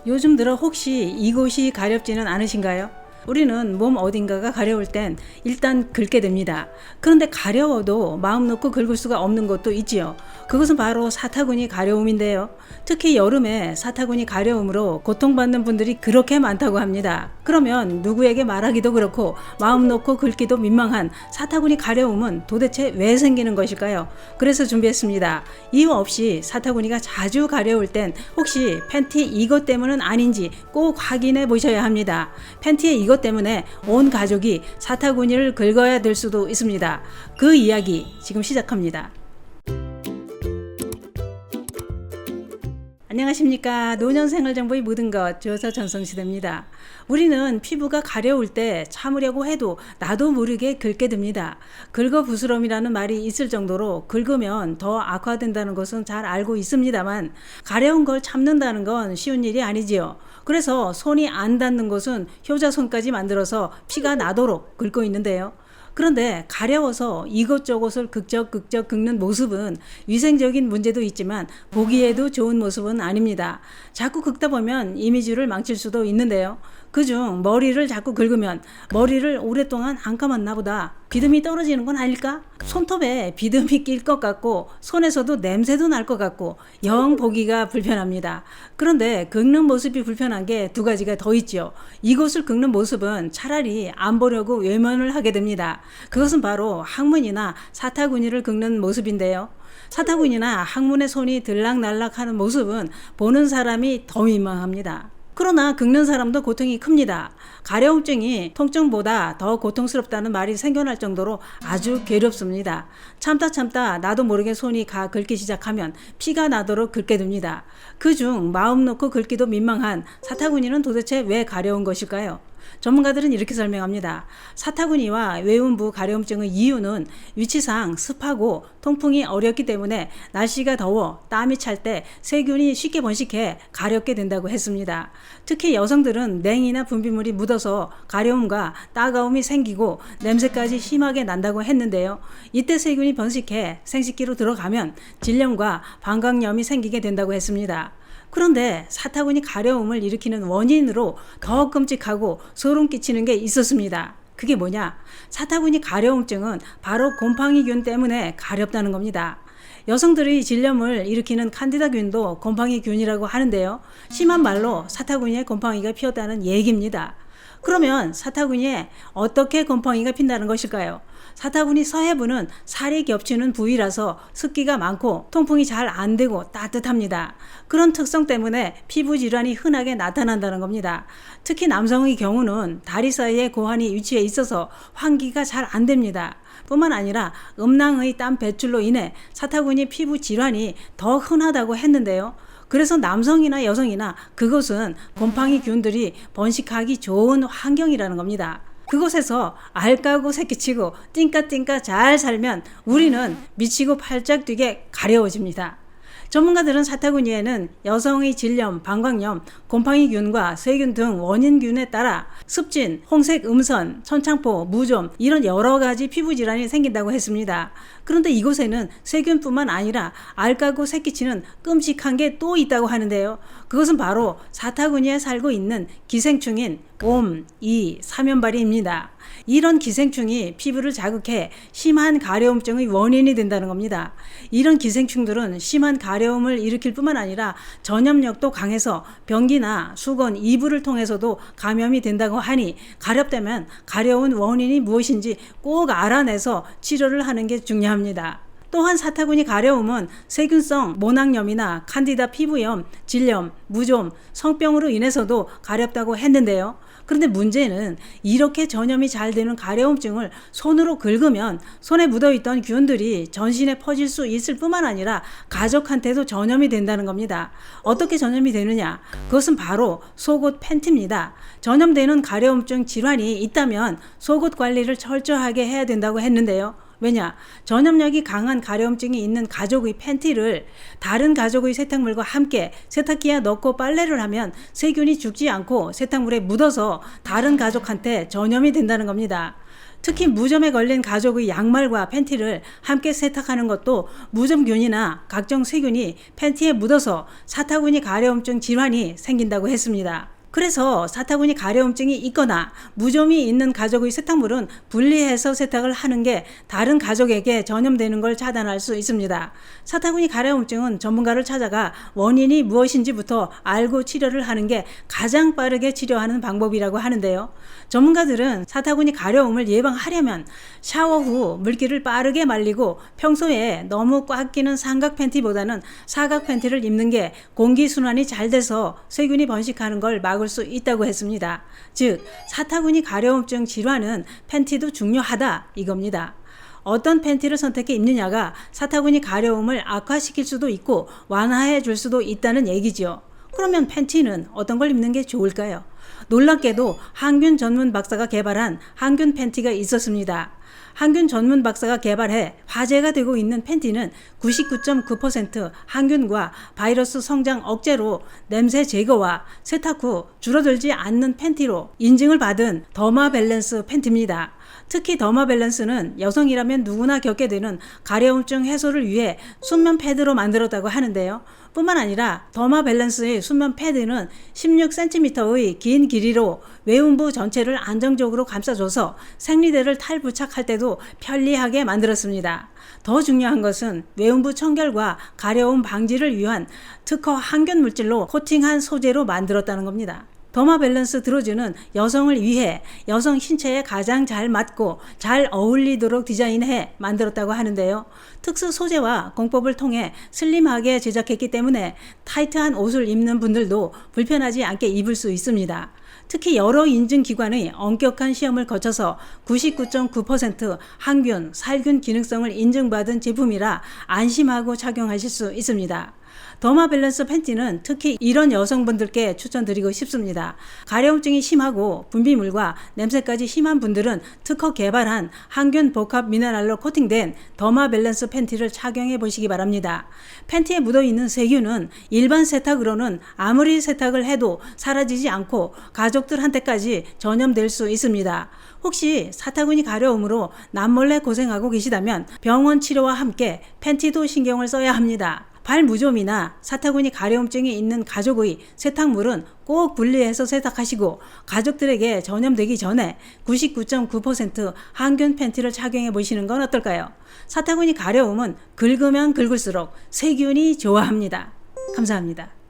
요즘 들어 혹시 이곳이 가렵지는 않으신가요? 우리는 몸 어딘가가 가려울 땐 일단 긁게 됩니다. 그런데 가려워도 마음 놓고 긁을 수가 없는 것도 있지요. 그것은 바로 사타구니 가려움인데요. 특히 여름에 사타구니 가려움으로 고통받는 분들이 그렇게 많다고 합니다. 그러면 누구에게 말하기도 그렇고 마음 놓고 긁기도 민망한 사타구니 가려움은 도대체 왜 생기는 것일까요? 그래서 준비했습니다. 이유 없이 사타구니가 자주 가려울 땐 혹시 팬티 이것 때문은 아닌지 꼭 확인해 보셔야 합니다. 팬티의 이것 때문에 온 가족이 사타구니를 긁어야 될 수도 있습니다. 그 이야기 지금 시작합니다. 안녕하십니까. 노년생활정보의 모든 것 주어서 전성시대입니다. 우리는 피부가 가려울 때 참으려고 해도 나도 모르게 긁게 됩니다. 긁어부스럼이라는 말이 있을 정도로 긁으면 더 악화된다는 것은 잘 알고 있습니다만 가려운 걸 참는다는 건 쉬운 일이 아니지요. 그래서 손이 안 닿는 곳은 효자손까지 만들어서 피가 나도록 긁고 있는데요. 그런데 가려워서 이것저것을 극적극적 긁는 모습은 위생적인 문제도 있지만 보기에도 좋은 모습은 아닙니다. 자꾸 긁다 보면 이미지를 망칠 수도 있는데요. 그중 머리를 자꾸 긁으면 머리를 오랫동안 안 감았나 보다, 비듬이 떨어지는 건 아닐까? 손톱에 비듬이 낄 것 같고 손에서도 냄새도 날 것 같고 영 보기가 불편합니다. 그런데 긁는 모습이 불편한 게 두 가지가 더 있죠. 이곳을 긁는 모습은 차라리 안 보려고 외면을 하게 됩니다. 그것은 바로 항문이나 사타구니를 긁는 모습인데요. 사타구니나 항문의 손이 들락날락 하는 모습은 보는 사람이 더 민망합니다. 그러나 긁는 사람도 고통이 큽니다. 가려움증이 통증보다 더 고통스럽다는 말이 생겨날 정도로 아주 괴롭습니다. 참다 나도 모르게 손이 긁기 시작하면 피가 나도록 긁게 됩니다. 그중 마음 놓고 긁기도 민망한 사타구니는 도대체 왜 가려운 것일까요? 전문가들은 이렇게 설명합니다. 사타구니와 외음부 가려움증의 이유는 위치상 습하고 통풍이 어렵기 때문에 날씨가 더워 땀이 찰 때 세균이 쉽게 번식해 가렵게 된다고 했습니다. 특히 여성들은 냉이나 분비물이 묻어서 가려움과 따가움이 생기고 냄새까지 심하게 난다고 했는데요. 이때 세균이 번식해 생식기로 들어가면 질염과 방광염이 생기게 된다고 했습니다. 그런데 사타구니 가려움을 일으키는 원인으로 더 끔찍하고 소름 끼치는 게 있었습니다. 그게 뭐냐? 사타구니 가려움증은 바로 곰팡이균 때문에 가렵다는 겁니다. 여성들의 질염을 일으키는 칸디다균도 곰팡이균이라고 하는데요. 심한 말로 사타구니에 곰팡이가 피었다는 얘기입니다. 그러면 사타구니에 어떻게 곰팡이가 핀다는 것일까요? 사타구니 서해부는 살이 겹치는 부위라서 습기가 많고 통풍이 잘 안 되고 따뜻합니다. 그런 특성 때문에 피부 질환이 흔하게 나타난다는 겁니다. 특히 남성의 경우는 다리 사이에 고환이 위치해 있어서 환기가 잘 안 됩니다. 뿐만 아니라 음낭의 땀 배출로 인해 사타구니 피부 질환이 더 흔하다고 했는데요. 그래서 남성이나 여성이나 그것은 곰팡이균들이 번식하기 좋은 환경이라는 겁니다. 그곳에서 알 까고 새끼치고 띵까띵까 잘 살면 우리는 미치고 팔짝 뛰게 가려워집니다. 전문가들은 사타구니에는 여성의 질염, 방광염, 곰팡이균과 세균 등 원인균에 따라 습진, 홍색 음선, 천창포, 무좀 이런 여러 가지 피부 질환이 생긴다고 했습니다. 그런데 이곳에는 세균뿐만 아니라 알 까고 새끼치는 끔찍한 게 또 있다고 하는데요. 그것은 바로 사타구니에 살고 있는 기생충인 옴, 이, 사면발이입니다. 이런 기생충이 피부를 자극해 심한 가려움증의 원인이 된다는 겁니다. 이런 기생충들은 심한 가려움을 일으킬 뿐만 아니라 전염력도 강해서 변기나 수건, 이불을 통해서도 감염이 된다고 하니 가렵다면 가려운 원인이 무엇인지 꼭 알아내서 치료를 하는 게 중요합니다. 또한 사타구니 가려움은 세균성 모낭염이나 칸디다 피부염, 질염, 무좀, 성병으로 인해서도 가렵다고 했는데요. 그런데 문제는 이렇게 전염이 잘 되는 가려움증을 손으로 긁으면 손에 묻어있던 균들이 전신에 퍼질 수 있을 뿐만 아니라 가족한테도 전염이 된다는 겁니다. 어떻게 전염이 되느냐? 그것은 바로 속옷 팬티입니다. 전염되는 가려움증 질환이 있다면 속옷 관리를 철저하게 해야 된다고 했는데요. 왜냐? 전염력이 강한 가려움증이 있는 가족의 팬티를 다른 가족의 세탁물과 함께 세탁기에 넣고 빨래를 하면 세균이 죽지 않고 세탁물에 묻어서 다른 가족한테 전염이 된다는 겁니다. 특히 무좀에 걸린 가족의 양말과 팬티를 함께 세탁하는 것도 무좀균이나 각종 세균이 팬티에 묻어서 사타구니 가려움증 질환이 생긴다고 했습니다. 그래서 사타구니 가려움증이 있거나 무좀이 있는 가족의 세탁물은 분리해서 세탁을 하는 게 다른 가족에게 전염되는 걸 차단할 수 있습니다. 사타구니 가려움증은 전문가를 찾아가 원인이 무엇인지부터 알고 치료를 하는 게 가장 빠르게 치료하는 방법이라고 하는데요. 전문가들은 사타구니 가려움을 예방하려면 샤워 후 물기를 빠르게 말리고 평소에 너무 꽉 끼는 삼각 팬티보다는 사각 팬티를 입는 게 공기순환이 잘 돼서 세균이 번식하는 걸 막을 수 있다고 했습니다. 즉, 사타구니 가려움증 질환은 팬티도 중요하다 이겁니다. 어떤 팬티를 선택해 입느냐가 사타구니 가려움을 악화시킬 수도 있고 완화해 줄 수도 있다는 얘기죠. 그러면 팬티는 어떤 걸 입는 게 좋을까요? 놀랍게도 항균 전문 박사가 개발한 항균 팬티가 있었습니다. 항균 전문 박사가 개발해 화제가 되고 있는 팬티는 99.9% 항균과 바이러스 성장 억제로 냄새 제거와 세탁 후 줄어들지 않는 팬티로 인증을 받은 더마 밸런스 팬티입니다. 특히 더마 밸런스는 여성이라면 누구나 겪게 되는 가려움증 해소를 위해 순면 패드로 만들었다고 하는데요. 뿐만 아니라 더마 밸런스의 순면 패드는 16cm의 긴 길이로 외음부 전체를 안정적으로 감싸줘서 생리대를 탈부착할 때도 편리하게 만들었습니다. 더 중요한 것은 외음부 청결과 가려움 방지를 위한 특허 항균 물질로 코팅한 소재로 만들었다는 겁니다. 더마 밸런스 드로즈는 여성을 위해 여성 신체에 가장 잘 맞고 잘 어울리도록 디자인해 만들었다고 하는데요. 특수 소재와 공법을 통해 슬림하게 제작했기 때문에 타이트한 옷을 입는 분들도 불편하지 않게 입을 수 있습니다. 특히 여러 인증기관의 엄격한 시험을 거쳐서 99.9% 항균, 살균 기능성을 인증받은 제품이라 안심하고 착용하실 수 있습니다. 더마 밸런스 팬티는 특히 이런 여성분들께 추천드리고 싶습니다. 가려움증이 심하고 분비물과 냄새까지 심한 분들은 특허 개발한 항균 복합 미네랄로 코팅된 더마 밸런스 팬티를 착용해 보시기 바랍니다. 팬티에 묻어있는 세균은 일반 세탁으로는 아무리 세탁을 해도 사라지지 않고 가족들한테까지 전염될 수 있습니다. 혹시 사타구니 가려움으로 남몰래 고생하고 계시다면 병원 치료와 함께 팬티도 신경을 써야 합니다. 발무좀이나 사타구니 가려움증이 있는 가족의 세탁물은 꼭 분리해서 세탁하시고 가족들에게 전염되기 전에 99.9% 항균 팬티를 착용해 보시는 건 어떨까요? 사타구니 가려움은 긁으면 긁을수록 세균이 좋아합니다. 감사합니다.